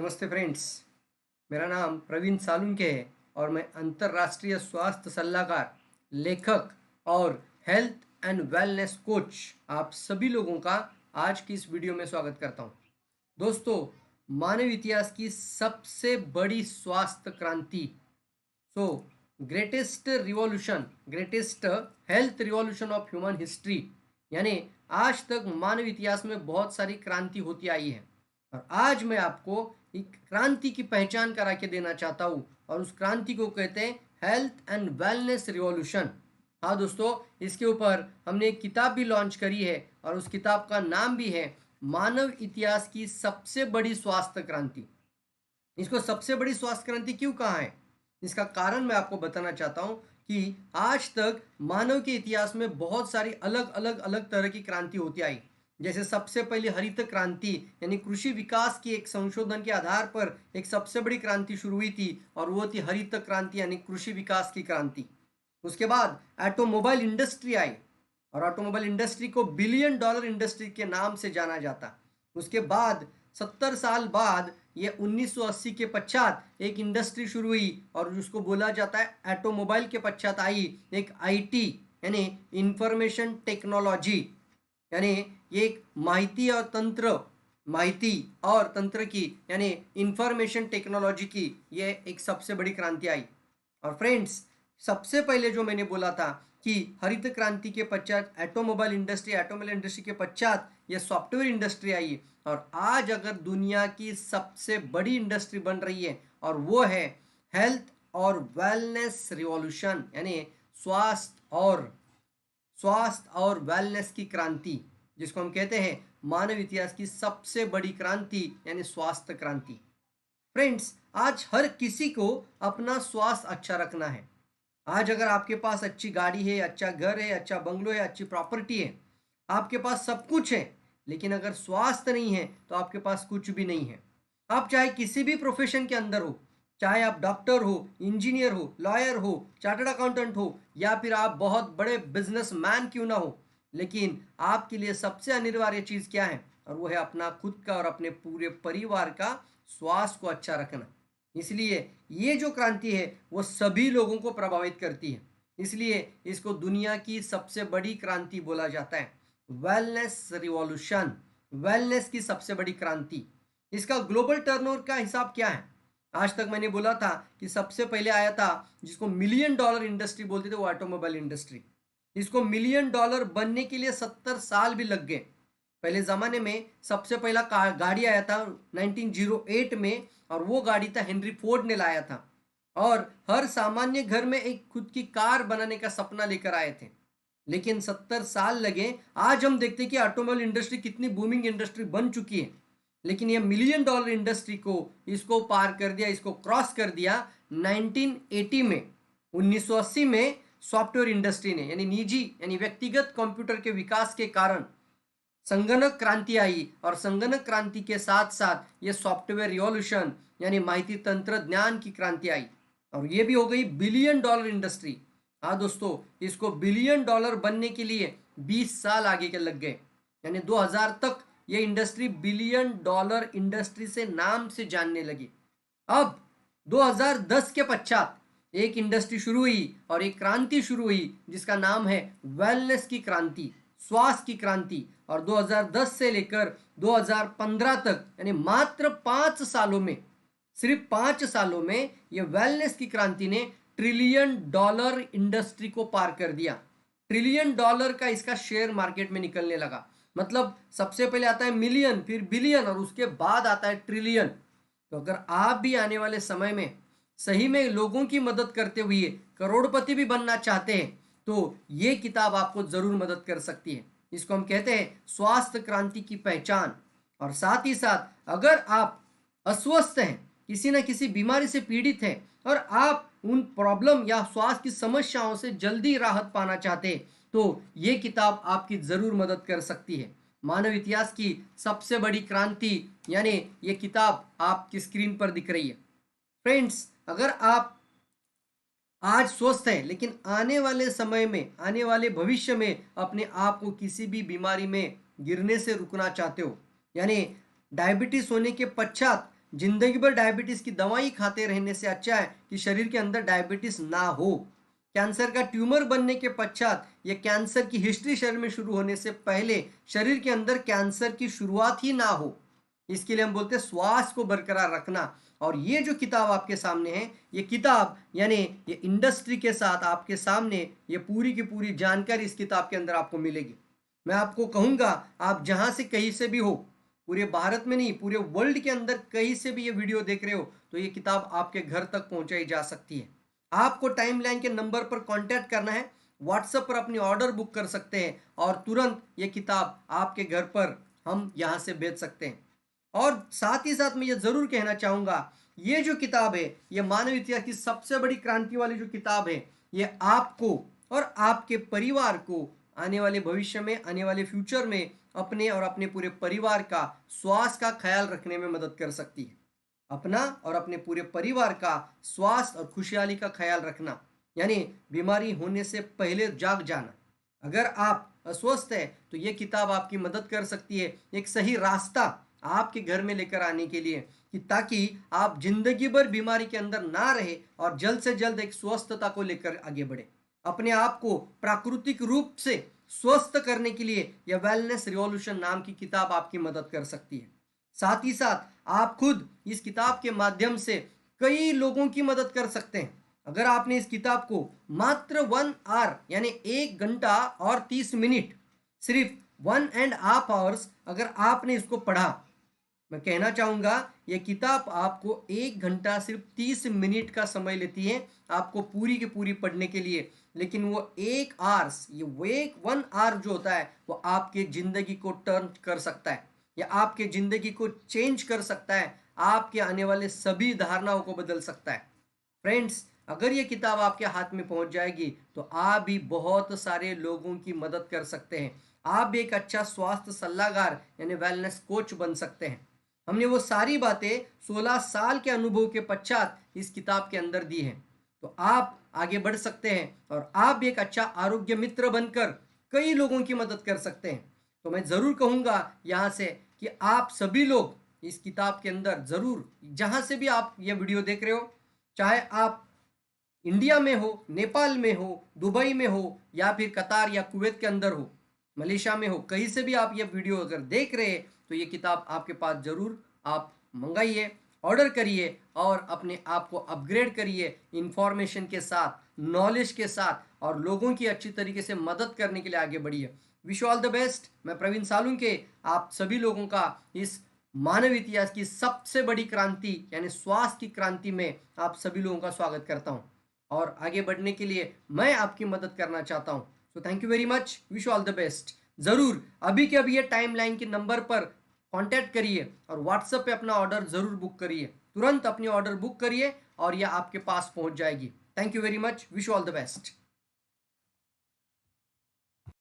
नमस्ते फ्रेंड्स। मेरा नाम प्रवीण सालुंके है और मैं अंतर्राष्ट्रीय स्वास्थ्य सलाहकार, लेखक और हेल्थ एंड वेलनेस कोच आप सभी लोगों का आज की इस वीडियो में स्वागत करता हूं। दोस्तों, मानव इतिहास की सबसे बड़ी स्वास्थ्य क्रांति, सो greatest health revolution of human history, यानी आज तक मानव इतिहास में बहुत सारी क्रांति होती आई है और आज मैं आपको एक क्रांति की पहचान करा के देना चाहता हूँ और उस क्रांति को कहते हैं हेल्थ एंड वेलनेस रिवॉल्यूशन। हाँ दोस्तों, इसके ऊपर हमने एक किताब भी लॉन्च करी है और उस किताब का नाम भी है मानव इतिहास की सबसे बड़ी स्वास्थ्य क्रांति। इसको सबसे बड़ी स्वास्थ्य क्रांति क्यों कहा है, इसका कारण मैं आपको बताना चाहता हूं कि आज तक मानव के इतिहास में बहुत सारी अलग तरह की क्रांति होती आई। जैसे सबसे पहले हरित क्रांति यानी कृषि विकास की एक संशोधन के आधार पर एक सबसे बड़ी क्रांति शुरू हुई थी और वो थी हरित क्रांति यानी कृषि विकास की क्रांति। उसके बाद ऑटोमोबाइल इंडस्ट्री आई और ऑटोमोबाइल इंडस्ट्री को बिलियन डॉलर इंडस्ट्री के नाम से जाना जाता। उसके बाद 70 साल बाद ये 1980 के पश्चात एक इंडस्ट्री शुरू हुई और उसको बोला जाता है ऑटोमोबाइल के पश्चात आई एक आईटी यानी इंफॉर्मेशन टेक्नोलॉजी, यानी ये एक माहिती और तंत्र की यानी इंफॉर्मेशन टेक्नोलॉजी की ये एक सबसे बड़ी क्रांति आई। और फ्रेंड्स, सबसे पहले जो मैंने बोला था कि हरित क्रांति के पश्चात ऑटोमोबाइल इंडस्ट्री के पश्चात ये सॉफ्टवेयर इंडस्ट्री आई और आज अगर दुनिया की सबसे बड़ी इंडस्ट्री बन रही है और वो है हेल्थ और वेलनेस रिवॉल्यूशन, यानी स्वास्थ्य और वेलनेस की क्रांति, जिसको हम कहते हैं मानव इतिहास की सबसे बड़ी क्रांति यानी स्वास्थ्य क्रांति। फ्रेंड्स, आज हर किसी को अपना स्वास्थ्य अच्छा रखना है। आज अगर आपके पास अच्छी गाड़ी है, अच्छा घर है, अच्छा बंगलो है, अच्छी प्रॉपर्टी है, आपके पास सब कुछ है, लेकिन अगर स्वास्थ्य नहीं है तो आपके पास कुछ भी नहीं है। आप चाहे किसी भी प्रोफेशन के अंदर हो, चाहे आप डॉक्टर हो, इंजीनियर हो, लॉयर हो, चार्टर्ड अकाउंटेंट हो या फिर आप बहुत बड़े बिजनेसमैन क्यों ना हो, लेकिन आपके लिए सबसे अनिवार्य चीज क्या है, और वो है अपना खुद का और अपने पूरे परिवार का स्वास्थ्य को अच्छा रखना। इसलिए ये जो क्रांति है वो सभी लोगों को प्रभावित करती है, इसलिए इसको दुनिया की सबसे बड़ी क्रांति बोला जाता है। वेलनेस रिवॉल्यूशन, वेलनेस की सबसे बड़ी क्रांति। इसका ग्लोबल टर्नओवर का हिसाब क्या है? आज तक मैंने बोला था कि सबसे पहले आया था जिसको मिलियन डॉलर इंडस्ट्री बोलते थे, वो ऑटोमोबाइल इंडस्ट्री। इसको मिलियन डॉलर बनने के लिए 70 साल भी लग गए। पहले ज़माने में सबसे पहला गाड़ी आया था 1908 में और वो गाड़ी था हेनरी फोर्ड ने लाया था और हर सामान्य घर में एक खुद की कार बनाने का सपना लेकर आए थे, लेकिन 70 साल लगे। आज हम देखते हैं कि ऑटोमोबाइल इंडस्ट्री कितनी बूमिंग इंडस्ट्री बन चुकी है, लेकिन ये मिलियन डॉलर इंडस्ट्री को इसको पार कर दिया, इसको क्रॉस कर दिया 1980 में। 1980 में सॉफ्टवेयर इंडस्ट्री ने यानी निजी यानी व्यक्तिगत कंप्यूटर के विकास के कारण संगणक क्रांति आई और संगणक क्रांति के साथ साथ ये सॉफ्टवेयर रिवॉल्यूशन यानी माहिती तंत्रज्ञान की क्रांति आई और ये भी हो गई बिलियन डॉलर इंडस्ट्री। हाँ दोस्तों, इसको बिलियन डॉलर बनने के लिए 20 साल आगे के लग गए, यानी 2000 तक ये इंडस्ट्री बिलियन डॉलर इंडस्ट्री से नाम से जानने लगी। अब 2010 के पश्चात एक इंडस्ट्री शुरू हुई और एक क्रांति शुरू हुई जिसका नाम है वेलनेस की क्रांति, स्वास्थ्य की क्रांति। और 2010 से लेकर 2015 तक यानी मात्र 5 सालों में, सिर्फ 5 सालों में ये वेलनेस की क्रांति ने ट्रिलियन डॉलर इंडस्ट्री को पार कर दिया। ट्रिलियन डॉलर का इसका शेयर मार्केट में निकलने लगा। मतलब सबसे पहले आता है मिलियन, फिर बिलियन और उसके बाद आता है ट्रिलियन। तो अगर आप भी आने वाले समय में सही में लोगों की मदद करते हुए करोड़पति भी बनना चाहते हैं तो ये किताब आपको जरूर मदद कर सकती है। इसको हम कहते हैं स्वास्थ्य क्रांति की पहचान। और साथ ही साथ अगर आप अस्वस्थ हैं, किसी न किसी बीमारी से पीड़ित हैं और आप उन प्रॉब्लम या स्वास्थ्य की समस्याओं से जल्दी राहत पाना चाहते हैं तो ये किताब आपकी जरूर मदद कर सकती है। मानव इतिहास की सबसे बड़ी क्रांति यानी ये किताब आपकी स्क्रीन पर दिख रही है। फ्रेंड्स, अगर आप आज स्वस्थ हैं लेकिन आने वाले समय में, आने वाले भविष्य में अपने आप को किसी भी बीमारी में गिरने से रुकना चाहते हो, यानी डायबिटीज होने के पश्चात जिंदगी भर डायबिटीज की दवाई खाते रहने से अच्छा है कि शरीर के अंदर डायबिटीज ना हो। कैंसर का ट्यूमर बनने के पश्चात या कैंसर की हिस्ट्री शरीर में शुरू होने से पहले शरीर के अंदर कैंसर की शुरुआत ही ना हो, इसके लिए हम बोलते हैं स्वास्थ्य को बरकरार रखना। और ये जो किताब आपके सामने है, ये किताब यानी ये इंडस्ट्री के साथ आपके सामने ये पूरी की पूरी जानकारी इस किताब के अंदर आपको मिलेगी। मैं आपको कहूँगा, आप जहाँ से कहीं से भी हो, पूरे भारत में नहीं पूरे वर्ल्ड के अंदर कहीं से भी ये वीडियो देख रहे हो, तो ये किताब आपके घर तक पहुँचाई जा सकती है। आपको टाइमलाइन के नंबर पर कांटेक्ट करना है, व्हाट्सएप पर अपनी ऑर्डर बुक कर सकते हैं और तुरंत ये किताब आपके घर पर हम यहाँ से भेज सकते हैं। और साथ ही साथ मैं ये जरूर कहना चाहूंगा, ये जो किताब है, ये मानव इतिहास की सबसे बड़ी क्रांति वाली जो किताब है, ये आपको और आपके परिवार को आने वाले भविष्य में, आने वाले फ्यूचर में अपने और अपने पूरे परिवार का स्वास्थ्य का ख्याल रखने में मदद कर सकती है। अपना और अपने पूरे परिवार का स्वास्थ्य और खुशहाली का ख्याल रखना, यानी बीमारी होने से पहले जाग जाना। अगर आप अस्वस्थ है तो ये किताब आपकी मदद कर सकती है एक सही रास्ता आपके घर में लेकर आने के लिए, कि ताकि आप जिंदगी भर बीमारी के अंदर ना रहे और जल्द से जल्द एक स्वस्थता को लेकर आगे बढ़े। अपने आप को प्राकृतिक रूप से स्वस्थ करने के लिए यह वेलनेस रिवॉल्यूशन नाम की किताब आपकी मदद कर सकती है। साथ ही साथ आप खुद इस किताब के माध्यम से कई लोगों की मदद कर सकते हैं। अगर आपने इस किताब को मात्र 1 आवर यानी 1 घंटा और 30 मिनट, सिर्फ 1.5 आवर्स अगर आपने इसको पढ़ा, मैं कहना चाहूंगा यह किताब आपको 1 घंटा सिर्फ 30 मिनट का समय लेती है आपको पूरी की पूरी पढ़ने के लिए, लेकिन वो 1 आवर्स, ये वो 1 आवर जो होता है वो आपके जिंदगी को टर्न कर सकता है या आपके जिंदगी को चेंज कर सकता है, आपके आने वाले सभी धारणाओं को बदल सकता है। फ्रेंड्स, अगर ये किताब आपके हाथ में पहुंच जाएगी तो आप भी बहुत सारे लोगों की मदद कर सकते हैं। आप भी एक अच्छा स्वास्थ्य सलाहकार यानी वेलनेस कोच बन सकते हैं। हमने वो सारी बातें 16 साल के अनुभव के पश्चात इस किताब के अंदर दी हैं, तो आप आगे बढ़ सकते हैं और आप भी एक अच्छा आरोग्य मित्र बनकर कई लोगों की मदद कर सकते हैं। तो मैं ज़रूर कहूँगा यहाँ से कि आप सभी लोग इस किताब के अंदर ज़रूर, जहाँ से भी आप ये वीडियो देख रहे हो, चाहे आप इंडिया में हो, नेपाल में हो, दुबई में हो, या फिर कतार या कुवैत के अंदर हो, मलेशिया में हो, कहीं से भी आप ये वीडियो अगर देख रहे हैं तो ये किताब आपके पास ज़रूर आप मंगाइए, ऑर्डर करिए और अपने आप को अपग्रेड करिए इंफॉर्मेशन के साथ, नॉलेज के साथ, और लोगों की अच्छी तरीके से मदद करने के लिए आगे बढ़िए। Wish all the best. मैं प्रवीण सालुंके आप सभी लोगों का इस मानव इतिहास की सबसे बड़ी क्रांति यानी स्वास्थ्य की क्रांति में आप सभी लोगों का स्वागत करता हूं और आगे बढ़ने के लिए मैं आपकी मदद करना चाहता हूं। So thank you very much, wish all the best. ज़रूर अभी के अभी ये टाइमलाइन के नंबर पर कांटेक्ट करिए और व्हाट्सएप पे अपना ऑर्डर ज़रूर बुक करिए, तुरंत अपनी ऑर्डर बुक करिए और यह आपके पास पहुंच जाएगी। Thank you very much, wish all the best.